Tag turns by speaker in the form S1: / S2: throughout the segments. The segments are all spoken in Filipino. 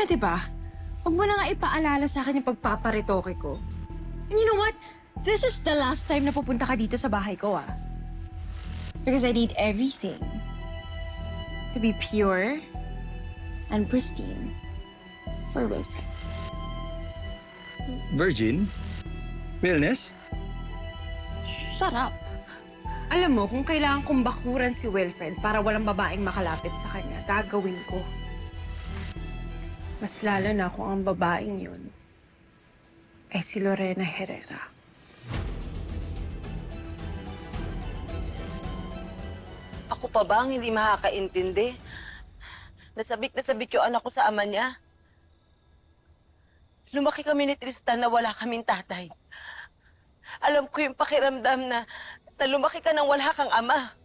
S1: Pwede ba? Huwag mo na nga ipaalala sa akin yung pagpaparitoke ko. And you know what? This is the last time na pupunta ka dito sa bahay ko, ah. Because I need everything to be pure and pristine for Wilfred.
S2: Virgin? Realness?
S1: Shut up. Alam mo, kung kailangan kong bakuran si Wilfred para walang babaeng makalapit sa kanya, gagawin ko. Mas lalo na kung ang babaeng yun ay si Lorena Herrera.
S3: Ako pa ba ang hindi makakaintindi? Nasabik yung anak ko sa ama niya. Lumaki kami ni Tristan na wala kaming tatay. Alam ko yung pakiramdam na lumaki ka nang wala kang ama.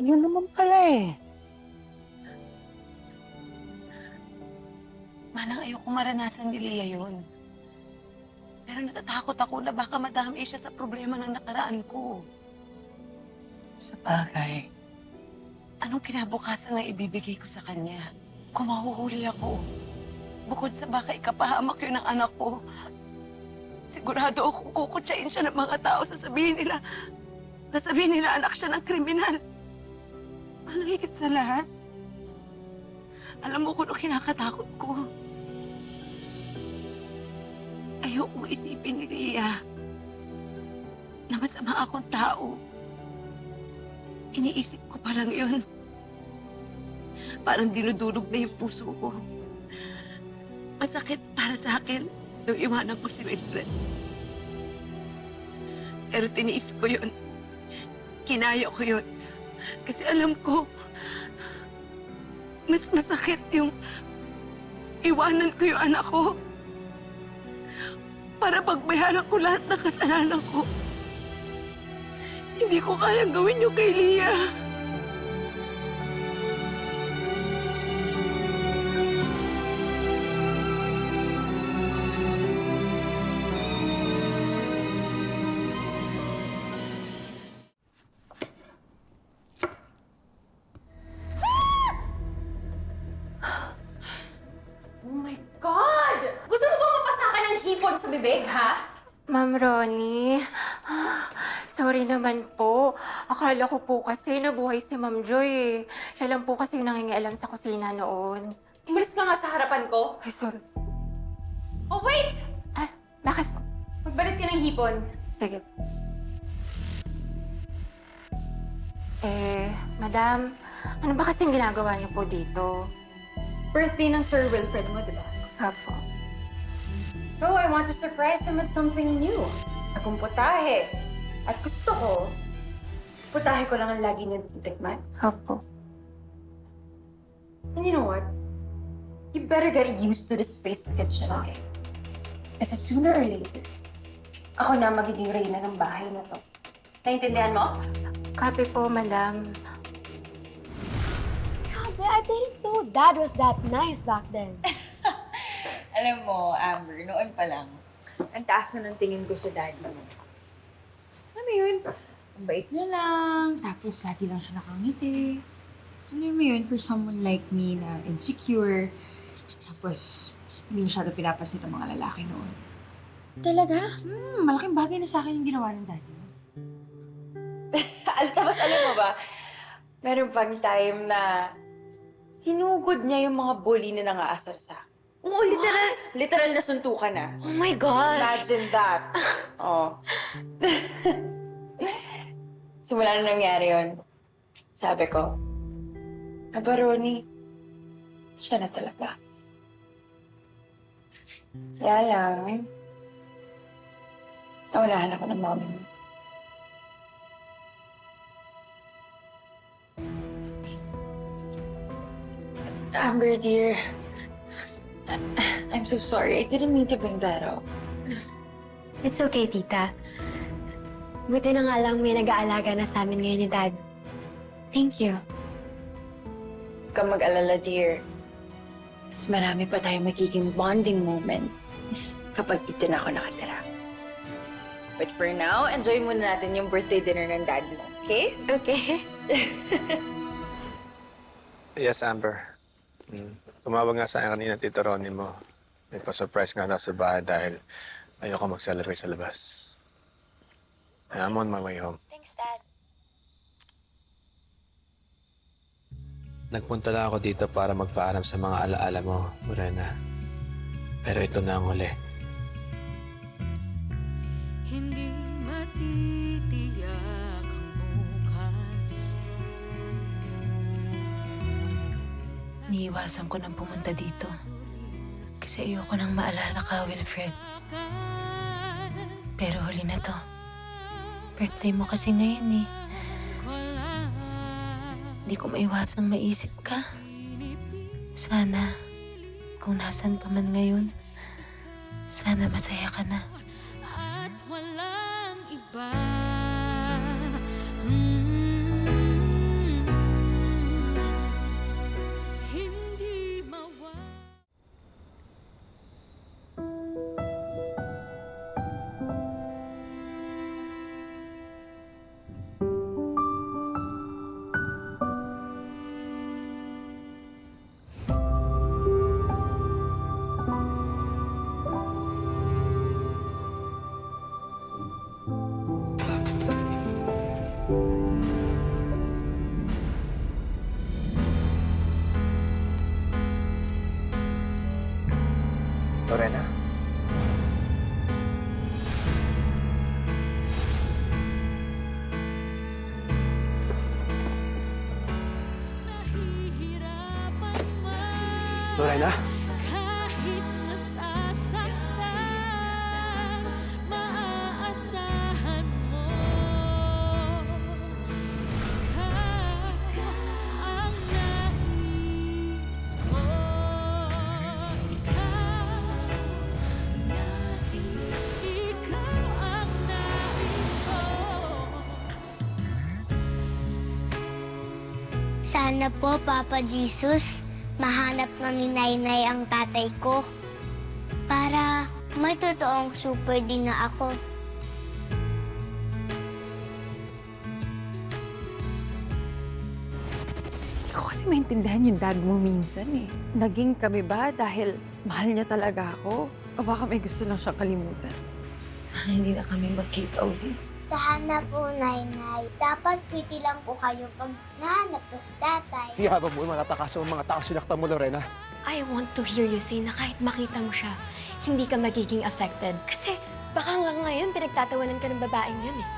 S4: Yun naman pala eh.
S3: Manang ayoko maranasan ni Leah yun. Pero natatakot ako na baka madami siya sa problema ng nakaraan ko.
S4: Sa bagay.
S3: Anong kinabukasan ang ibibigay ko sa kanya? Kung mahuhuli ako, bukod sa baka ikapahamak yun ng anak ko, sigurado akong kukutsain siya ng mga tao, sasabihin nila anak siya ng kriminal. Ano higit sa lahat? Alam mo kung ano kinakatakot ko? Ayokong isipin ni Leah na masama akong tao. Iniisip ko pa lang yun. Parang dinudulog na yung puso ko. Masakit para sa akin nung iwanan ko si Wilfred. Pero tiniis ko yun. Kinaya ko yun. Kasi alam ko, mas masakit yung iwanan ko yung anak ko. Para pagbayaran ko lahat ng kasalanan ko. Hindi ko kayang gawin yung kay Leah.
S1: Oh my God! Gusto mo ba mapasakan ng hipon sa bibig, ha?
S5: Ma'am Ronnie, sorry naman po. Akala ko po kasi nabuhay si Ma'am Joy eh. Siya lang po kasi yung nangingialam sa kusina noon.
S1: Umalis ka nga sa harapan ko.
S5: Ay, sorry.
S1: Oh, wait!
S5: Ah, bakit?
S1: Magbalit ka ng hipon.
S5: Sige. Madam, ano ba kasing ginagawa niyo po dito?
S1: Birthday ng Sir Wilfred mo, di ba?
S5: Apo.
S1: So, I want to surprise him with something new. Akong putahe. At gusto ko, putahe ko lang ang lagi niya titikman.
S5: Apo.
S1: And you know what? You better get used to this space kitchen, okay? Kasi sooner or later, ako na magiging reyna ng bahay na to. Naintindihan mo?
S5: Copy po, madam.
S6: Grabe, I didn't know Dad was that nice back then.
S7: Alam mo, Amber, noon pa lang, ang taas na ng tingin ko sa daddy mo. Alam mo yun, ang bait niya lang, tapos lagi lang siya nakangiti. Alam mo yun, for someone like me na insecure, tapos hindi masyado pinapansin ng mga lalaki noon.
S6: Talaga?
S7: Malaking bagay na sa akin yung ginawa ng daddy mo.
S1: Tapos alam mo ba, meron pang time na sinugod niya yung mga bully na nangaasar sa akin. Oo, literal na suntukan na.
S6: Oh my God!
S1: Imagine that. Oh. Simula na nangyari yun, sabi ko, Aba, Ronnie, siya na talaga. Kaya lang, nawalahan ako ng mami mo. Amber, dear, I'm so sorry. I didn't mean to bring that up.
S6: It's okay, tita. Buti na nga lang may nag-aalaga na sa amin ngayon ni Dad. Thank you.
S1: Huwag kang mag-alala, dear. Mas marami pa tayong magiging bonding moments kapag dito na ako nakatira. But for now, enjoy muna natin yung birthday dinner ng dad mo, okay?
S6: Okay.
S8: Yes, Amber. Tumawag nga sa akin kanina Tito Ronnie mo. May pa-surprise nga daw sa bahay dahil ayoko mag-celebrate sa labas. I'm on my way home.
S6: Thanks, Dad.
S8: Nagpunta lang ako dito para magpaalam sa mga alaala mo, Morena. Pero ito na ang huli.
S3: Hindi matitiyak ang bukas. Niiwasan ko nang pumunta dito. Kasi ayoko nang maalala ka, Wilfred. Pero huli na to. Birthday mo kasi ngayon eh. Hindi ko maiwasang maisip ka. Sana, kung nasan ka man ngayon, sana masaya ka na. At walang iba. Hindi
S8: Lorena? Lorena?
S3: kahit nasasaktan, maaasahan mo. Ikaw ang nais ko. Ikaw ang nais ko.
S9: Sana po, Papa Jesus, mahanap na ni Nainay ang tatay ko para may totoong super din na ako.
S1: Hindi ko kasi maintindihan yung dad mo minsan eh. Naging kami ba dahil mahal niya talaga ako? O baka may gusto lang siyang kalimutan?
S3: Sana hindi na kami magkita ulit.
S9: Sana po, Nainay. Dapat pretty lang po kayo pag nahanap ko si tatay.
S8: Hiyabang mo yung matatakas ng mga tao sinaktan mo, Lorena.
S6: I want to hear you say na kahit makita mo siya, hindi ka magiging affected. Kasi baka hanggang ngayon pinagtatawanan ka ng babaeng yun eh.